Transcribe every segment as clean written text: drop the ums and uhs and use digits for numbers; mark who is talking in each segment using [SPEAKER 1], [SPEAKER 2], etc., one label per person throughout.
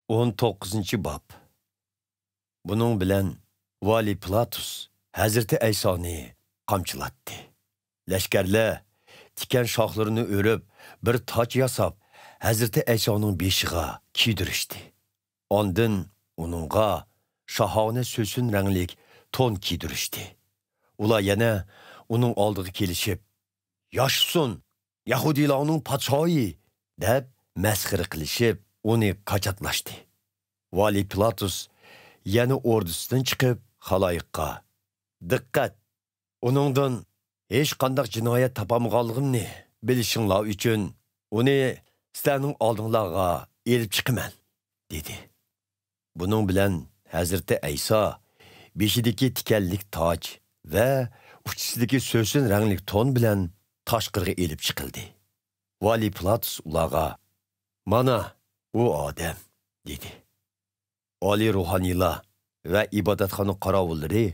[SPEAKER 1] 19-bob. Bunun bilen Vali Pilatus Hazreti Aysoni qamchilatdi. Lashkarlar tikan shoxlarini örüp bir toj yasab Hazreti Aysoning beshiga kiydirishdi. Ondan uningga shahona so'sun ranglik to'n kiydirishdi. Ular yana uning oldiga kelishib, "Yoshsun, Yahudilarning podshoyi" deb masxara qilishib, uni qachatlashdi. Vali Pilatus yana ordusidan chiqib, xaloyiqqa, "Diqqat! Uningdan hech qanday jinoyat topamaganligimni bilishinglar uchun uni sizlarning oldinglarga elib chiqaman" dedi. Bunun bilan Hazreti Ayso beshidagi tikanlik toj va uchisidagi so'sin ranglik to'n bilan tashqariga elib chiqildi. Vali Pilatus ularga, "Mana u odam" dedi. Oli ruhaniylar va ibodatxona qorovullari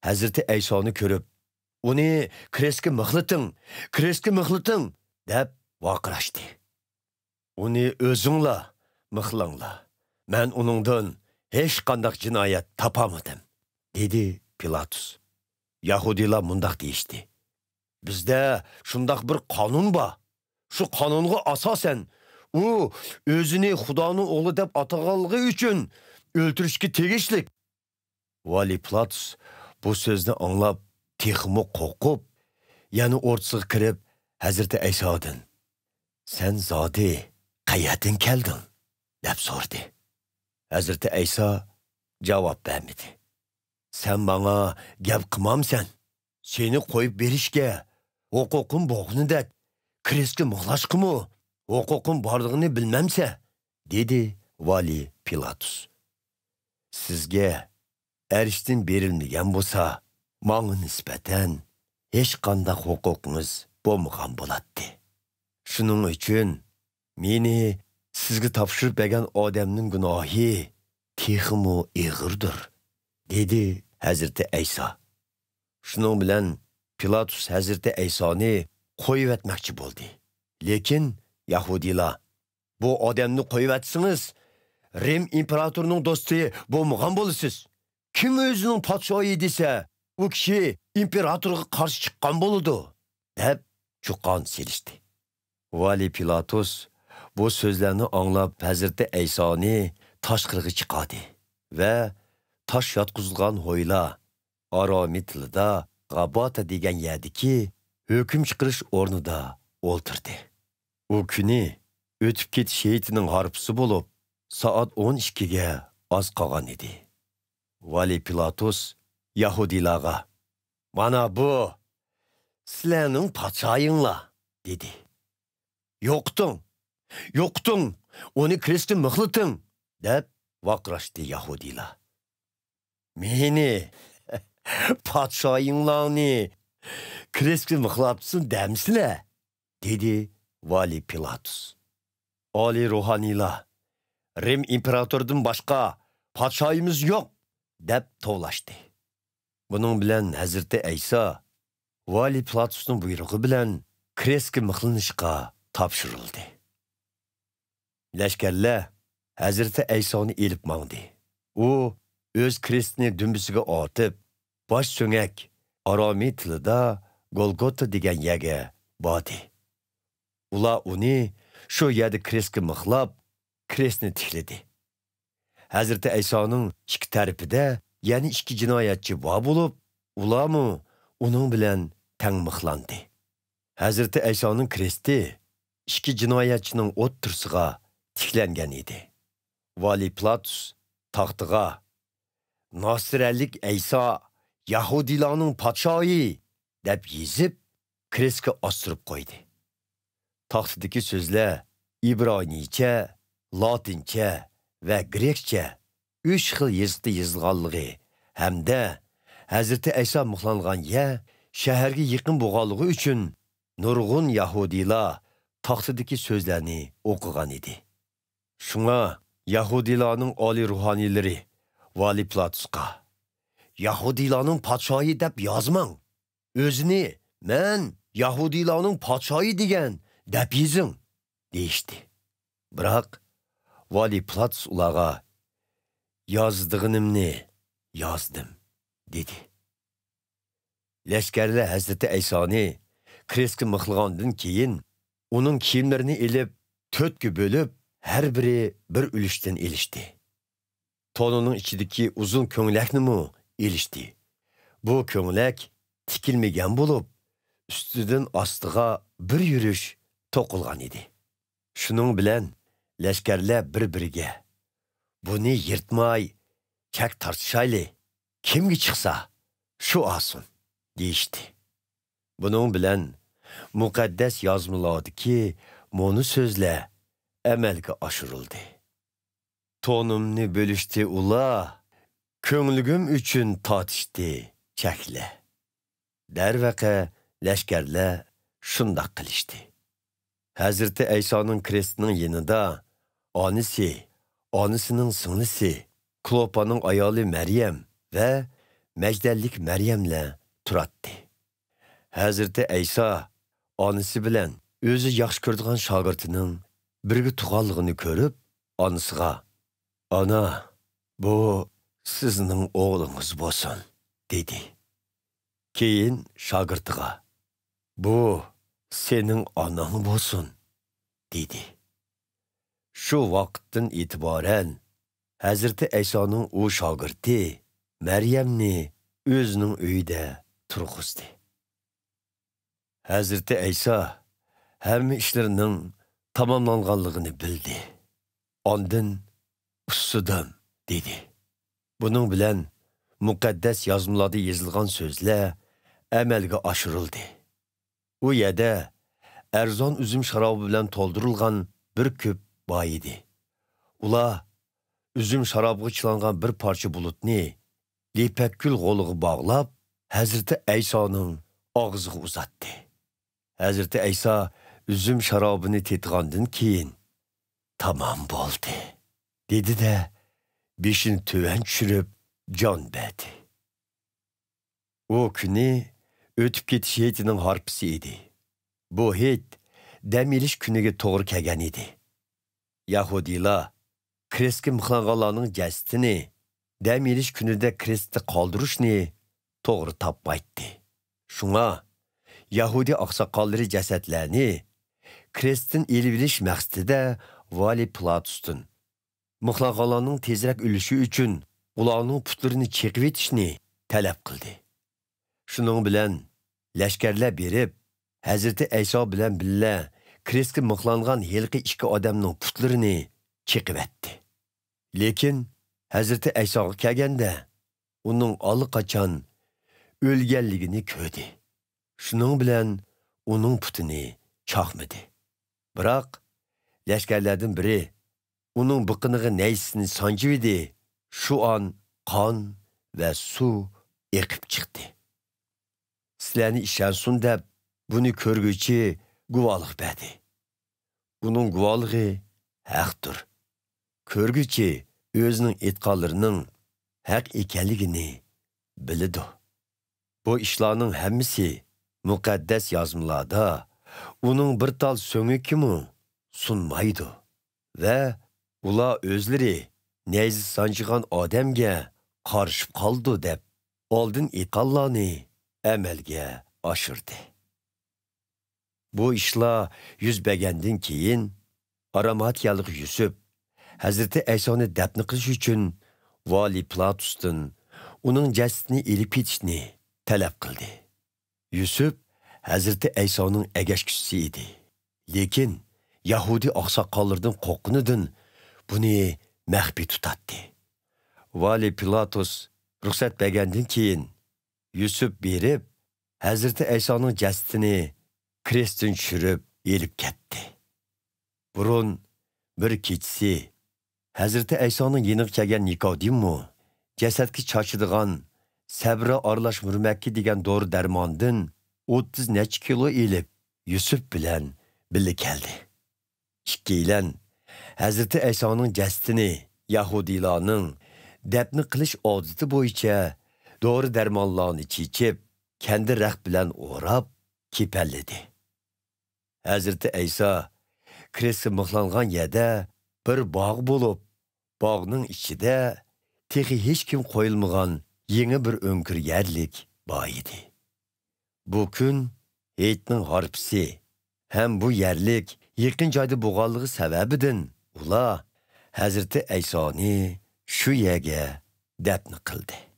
[SPEAKER 1] Hazreti Aysoni ko'rib, "Uni krestga mixlating" deb vaqirashdi. "Uni o'zinglar mixlanglar. Men uningdan hech qanday jinoyat topamadim" dedi Pilatus. Yahudilar mundaq deyishdi. "Bizda shundaq bir qonun bor. Shu qonunga asosan u o'zini Xudoning o'g'li deb ataganligi uchun o'ltirishga tegishlik." Vali Pilatus bu so'zni anglab, texmi qo'rqib, yana o'rtasiga kirib, Hazreti Aysodan, "Sen zodi qayerdan kelding?" deb so'radi. Hazreti Ayso javob bermadi. "Sen bana gap qilmamsan. Seni qo'yib berishga huquqim bo'lganidek, krestga mixlashqimi huquqim borligini bilmamsa", dedi Vali Pilatus. "Sizga erishtin berilmagan bo'lsa, menga nisbatan hech qanday huquqingiz bo'lmagan bo'ladi. Shuning uchun meni sizga topshirib bergan odamning gunohi texmi ig'irdir", dedi Hazreti Ayso. Shuning bilan Pilatus Hazreti Aysoni qo'yib etmoqchi bo'ldi. Lekin Yahudilar, "Bu odamni qo'yib etsangiz, Rim imperatorining do'sti bo'lmagan bo'lasiz. Kim o'zining podshoyi desa, u kishi imperatorga qarshi chiqqan bo'ladi" deb chuqon selishdi. Vali Pilatus bu so'zlarni anglab Hazreti Aysoni tashqariga chiqadi va tosh yotqizilgan ho'yla Aromi tilida G'abata degan yerdagi hukm chiqarish o'rnida o'ltirdi. U kuni o'tib ketish heyitining harpisi bo'lib, soat 12 ga oz qolgan edi. Vali Pilatus Yahudilarga, "Mana bu sizlarning podshoyinglar" dedi. Yo'qting, uni krestga mixlating" deb vaqirashdi Yahudilar. "Meni podshoyinglarni krestga mixlabsin demsizlar" dedi Vali Pilatus. Oli ruhaniylar, "Rim imperatoridan boshqa podshoyimiz yo'q" deb tovlashdi. Bunun bilan Hazreti Ayso Vali Pilatusning buyrug'i bilan krestga mixlanishga topshirildi. Lashkarlar Hazreti Aysoni elib mangdi. U o'z krestini dumbisiga otib, bosh so'ngak Aromi tilida Golgota degan yerga bordi. Ular uni shu yerda krestga mixlab, krestni tikladi. Hazreti Aysoning ikki tarafida yana ikki jinoyatchi bor bo'lib, ularmi uning bilan tang mixlandi. Hazreti Aysoning kresti ikki jinoyatchining o'ttirsiga tiklangan edi. Vali Pilatus taxtiga "Nasralik Ayso Yahudilarning podshoyi" deb yezib, krestga ostirib qo'ydi. Taxtidagi so'zlar İbranicha, Latincha va Grekcha 3 xil yezda yozilganligi hamda Hazreti Ayso mixlangan yer shaharga yaqin bo'lganligi uchun nurg'un Yahudilar taxtidagi so'zlarni o'qigan edi. Shunga Yahudilarning oliy ruhoniylari Vali Pilatusga, "Yahudilarning podshoyi deb yozmang. O'zini men Yahudilarning podshoyi degan deb yezing" deyishdi. Biroq Vali Pilatus ulağa, yazdığınımni yazdım, dedi. Leşkerle Hazreti Eysa'ni kreski mıxlığandın keyin, onun kiyimlerini ilip, tötkü bölüp, her biri bir ülüşten ilişti. Tonunun içindeki uzun köңlekni mu ilişti. Bu köңlek tikilmegen bulup, üstüden astığa bir yürüş toqulgan idi. Şunun bilen leşkerle bir-biriga, bunu yırtmay, kek tartışaylı, kimgi çıksa, şu asın, deyişti. Bunun bilen mukaddes yazmıladı ki, monu sözle emelge aşırıldı. Tonumni bölüştü ula, köңlügüm üçün tatıştı çekle. Derveke leşkerle şundak kılıştı. Hazreti Eysa'nın krestinin yanında anısının sınısı, Klopa'nın ayalı Meryem ve Mecdellik Meryem'le turattı. Hazreti Eysa anısı bilen özü yaxşı gördüğün şagirtinin birgi tuğallığını görüp anısıga "Ana, bu sizning oğlunuz bolsun," dedi. Keyin şagirtiga "Bu senin anan bolsun," dedi. Şu vaqtdan itibaren Hazreti Eysa'nın o şagirti Meryemni özünün öyüde turguzdu. Hazreti Eysa hamma işlerinin tamamlanganlığını bildi. Ondan "Ustudim," dedi. Bunun bilen mukaddes yazmılarda yazılgan sözle emelge aşırıldı. O yerde erzon üzüm şarabı bilen toldurulgan bir küp bay idi. Ula üzüm şarabı çılangan bir parça bulutni lipekkül goluğu bağlap Hazreti Eysa'nın ağzığı uzattı. Hazreti Eysa üzüm şarabını tetgandın keyin "Tamam boldu," dedi de beşini töven çürüp can berdi. O günü ötüp ketiş heytinin harpisi idi. Bu heyt dam ilish kuniga to'g'ri kelgan edi. Yahudilar krestga mixlanganlarning jasadini dam ilish kunida krestda qoldirishni to'g'ri topmaydi. Shunga Yahudi oqsoqollari jasadlarni krestdan elib ilish maqsadida Vali Pilatusdan mixlanganlarning tezroq o'lishi uchun ularning putlarini chekib etishni talab qildi. Shuning bilan lashkarlar berib Hazreti Eysa bilan billa krestga mixlangan hilqi ikki odamning putlarini chekib etdi. Lekin Hazreti Eysoga kelganda uning allaqachon o'lganligini ko'rdi. Shuning bilan uning putini chaqmadi. Biroq lashkarlardan biri uning biqiniga naysini sanjivdi. Shu an qon va suv eqib chiqdi. Sizlarni ishonsin deb buni ko'rguvchi guvohlik berdi. Uning guvohligi haqdir. Ko'rguvchi o'zining e'tiqodlarining haq ekanligini biladi. Bu ishlarning hammasi muqaddas yozmalarda uning bir tal so'ngikimi sunmaydi va ular o'zlari nayzi sanchigan odamga qarshi qoldi deb oldin e'tiqodlarni amalga oshirdi. Bu ishlar yuz bergandan keyin Aramatiyalik Yusuf Hazreti Eysa'ni dafn qilish uchun Vali Pilatusdan uning jasadini elib ketishni talab qildi. Yusuf Hazreti Eysa'ning agashkisi edi. Lekin Yahudi oqsoqollardan qo'rqqanidan buni maxfiy tutatdi. Vali Pilatus ruxsat bergandan keyin Yusuf berib Hazreti Eysa'ning jasadini krestdan tushirib elib ketdi. Burun bir kechisi Hazreti Eysa'ning yeniga kelgan Nikodimmu jasadga chochidigan sabra aralash murmakki degan dori darmondan 30 necha kilo elib Yusuf bilan birga keldi. Ikkilan Hazreti Eysa'ning jasadini Yahudilarning dafn qilish odati bo'yicha dori darmonlarni chechib, kendi raq bilan o'rab kepalladi. Hazreti Eysa krestga mixlangan yerda bir bog' bo'lib, bog'ning ichida texi hech kim qo'yilmagan yangi bir o'nkir yerlik bor edi. Bu kun Heytning harpisi hem bu yerlik yaqin joyda bo'lganligi sababidan ular Hazreti Aysoni shu yerga dafn qildi.